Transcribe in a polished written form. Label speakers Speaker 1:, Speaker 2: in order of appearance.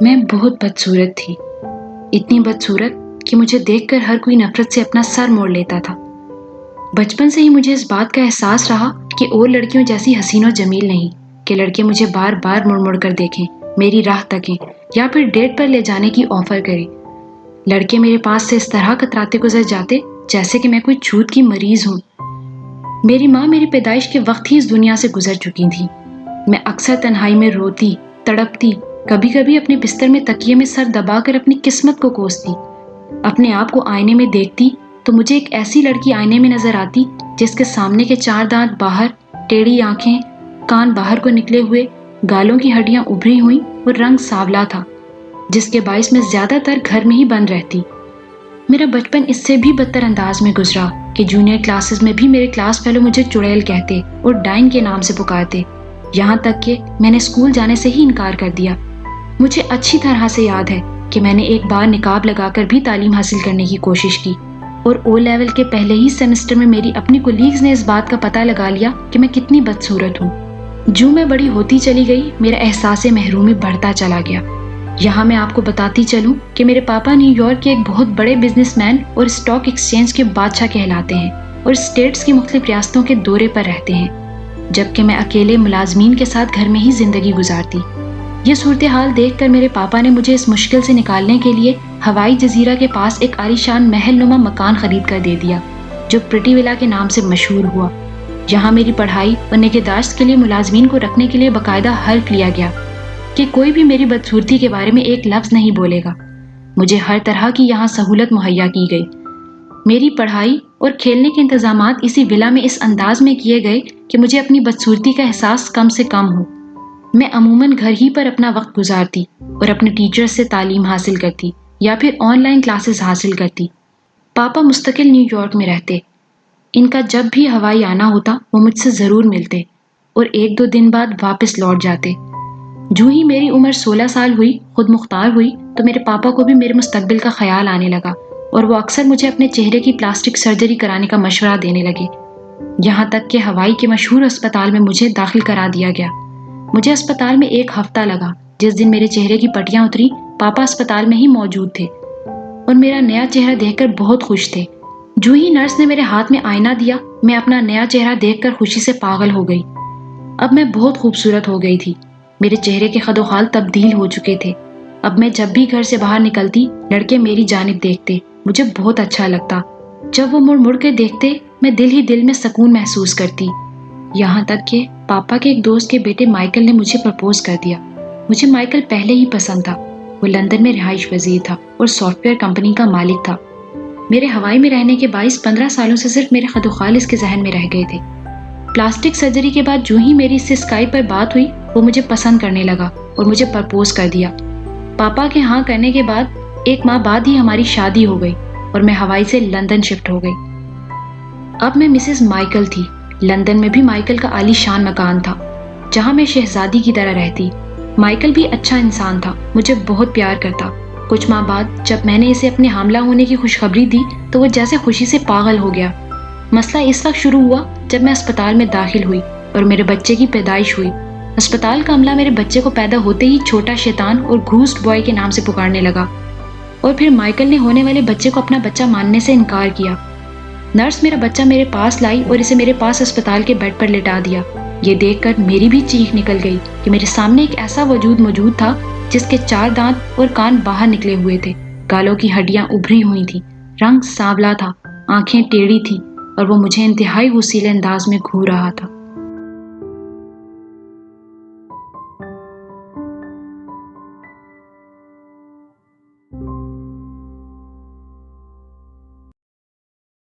Speaker 1: میں بہت بدصورت تھی، اتنی بدصورت کہ مجھے دیکھ کر ہر کوئی نفرت سے اپنا سر موڑ لیتا تھا۔ بچپن سے ہی مجھے اس بات کا احساس رہا کہ اور لڑکیوں جیسی حسین و جمیل نہیں کہ لڑکے مجھے بار بار مڑ مڑ کر دیکھیں، میری راہ تکیں یا پھر ڈیٹ پر لے جانے کی آفر کریں۔ لڑکے میرے پاس سے اس طرح کتراتے گزر جاتے جیسے کہ میں کوئی چھوت کی مریض ہوں۔ میری ماں میری پیدائش کے وقت ہی اس دنیا سے گزر چکی تھی۔ میں اکثر تنہائی میں روتی، تڑپتی، کبھی کبھی اپنے بستر میں تکیے میں سر دبا کر اپنی قسمت کو کوستی۔ اپنے آپ کو آئینے میں دیکھتی تو مجھے ایک ایسی لڑکی آئینے میں نظر آتی جس کے سامنے کے 4 دانت باہر، ٹیڑھی آنکھیں، کان باہر کو نکلے ہوئے، گالوں کی ہڈیاں ابھری ہوئیں اور رنگ سانولا تھا، جس کے باعث میں زیادہ تر گھر میں ہی بند رہتی۔ میرا بچپن اس سے بھی بدتر انداز میں گزرا کہ جونیئر کلاسز میں بھی میرے کلاس فیلو مجھے چڑیل کہتے اور ڈائن کے نام سے پکارتے، یہاں تک کہ میں نے اسکول جانے سے ہی انکار کر دیا۔ مجھے اچھی طرح سے یاد ہے کہ میں نے ایک بار نقاب لگا کر بھی تعلیم حاصل کرنے کی کوشش کی، اور او لیول کے پہلے ہی سیمسٹر میں میری اپنی کولیگز نے اس بات کا پتہ لگا لیا کہ میں کتنی بدصورت ہوں۔ جو میں بڑی ہوتی چلی گئی، میرا احساس محرومی بڑھتا چلا گیا۔ یہاں میں آپ کو بتاتی چلوں کہ میرے پاپا نیو یارک کے ایک بہت بڑے بزنس مین اور اسٹاک ایکسچینج کے بادشاہ کہلاتے ہیں اور اسٹیٹس کی مختلف ریاستوں کے دورے پر رہتے ہیں، جبکہ میں اکیلے ملازمین کے ساتھ گھر میں ہی زندگی گزارتی۔ یہ صورتحال دیکھ کر میرے پاپا نے مجھے اس مشکل سے نکالنے کے لیے ہوائی جزیرہ کے پاس ایک عالیشان محل نما مکان خرید کر دے دیا، جو پریٹی ولا کے نام سے مشہور ہوا۔ یہاں میری پڑھائی اور نگہداشت کے لیے ملازمین کو رکھنے کے لیے باقاعدہ حلف لیا گیا کہ کوئی بھی میری بدصورتی کے بارے میں ایک لفظ نہیں بولے گا۔ مجھے ہر طرح کی یہاں سہولت مہیا کی گئی۔ میری پڑھائی اور کھیلنے کے انتظامات اسی ولا میں اس انداز میں کیے گئے کہ مجھے اپنی بدصورتی کا احساس کم سے کم ہو۔ میں عموماً گھر ہی پر اپنا وقت گزارتی اور اپنے ٹیچرز سے تعلیم حاصل کرتی یا پھر آن لائن کلاسز حاصل کرتی۔ پاپا مستقل نیو یارک میں رہتے۔ ان کا جب بھی ہوائی آنا ہوتا وہ مجھ سے ضرور ملتے اور 1-2 دن بعد واپس لوٹ جاتے۔ جو ہی میری عمر 16 سال ہوئی، خود مختار ہوئی، تو میرے پاپا کو بھی میرے مستقبل کا خیال آنے لگا اور وہ اکثر مجھے اپنے چہرے کی پلاسٹک سرجری کرانے کا مشورہ دینے لگے، یہاں تک کہ ہوائی کے مشہور اسپتال میں مجھے داخل کرا دیا گیا۔ مجھے اسپتال میں 1 ہفتہ لگا۔ جس دن میرے چہرے کی پٹیاں اتری، پاپا اسپتال میں ہی موجود تھے اور میرا نیا چہرہ دیکھ کر بہت خوش تھے۔ جو ہی نرس نے میرے ہاتھ میں آئینہ دیا، میں اپنا نیا چہرہ دیکھ کر خوشی سے پاگل ہو گئی۔ اب میں بہت خوبصورت ہو گئی تھی۔ میرے چہرے کے خد و خال تبدیل ہو چکے تھے۔ اب میں جب بھی گھر سے باہر نکلتی، لڑکے میری جانب دیکھتے، مجھے بہت اچھا لگتا۔ جب وہ مڑ مڑ کے دیکھتے، میں دل ہی دل میں سکون محسوس کرتی۔ یہاں تک کہ پاپا کے ایک دوست کے بیٹے مائیکل نے مجھے پرپوز کر دیا۔ مجھے مائیکل پہلے ہی پسند تھا۔ وہ لندن میں رہائش پذیر تھا اور سافٹ ویئر کمپنی کا مالک تھا۔ میرے ہوائی میں رہنے کے باعث 15 سالوں سے صرف میرے خد و خال اس کے ذہن میں رہ گئے تھے۔ پلاسٹک سرجری کے بعد جو ہی میری اس سے اسکائپ پر بات ہوئی، وہ مجھے پسند کرنے لگا اور مجھے پرپوز کر دیا۔ پاپا کے ہاں کرنے کے بعد 1 ماہ بعد ہی ہماری شادی ہو گئی اور میں ہوائی سے لندن شفٹ ہو گئی۔ اب میں مسز مائیکل تھی۔ لندن میں بھی مائیکل کا عالی شان مکان تھا جہاں میں شہزادی کی طرح رہتی۔ مائیکل بھی اچھا انسان تھا، مجھے بہت پیار کرتا۔ کچھ ماہ بعد جب میں نے اسے اپنے حاملہ ہونے کی خوشخبری دی تو وہ جیسے خوشی سے پاگل ہو گیا۔ مسئلہ اس وقت شروع ہوا جب میں اسپتال میں داخل ہوئی اور میرے بچے کی پیدائش ہوئی۔ اسپتال کا عملہ میرے بچے کو پیدا ہوتے ہی چھوٹا شیطان اور گھوسٹ بوائے کے نام سے پکارنے لگا، اور پھر مائیکل نے ہونے والے بچے کو اپنا بچہ ماننے سے انکار کیا۔ نرس میرا بچہ میرے پاس لائی اور اسے میرے پاس اسپتال کے بیڈ پر لٹا دیا۔ یہ دیکھ کر میری بھی چیخ نکل گئی کہ میرے سامنے ایک ایسا وجود موجود تھا جس کے 4 دانت اور کان باہر نکلے ہوئے تھے، گالوں کی ہڈیاں ابھری ہوئی تھیں، رنگ سانولا تھا، آنکھیں ٹیڑھی تھیں اور وہ مجھے انتہائی وسیلے انداز میں گھور رہا تھا۔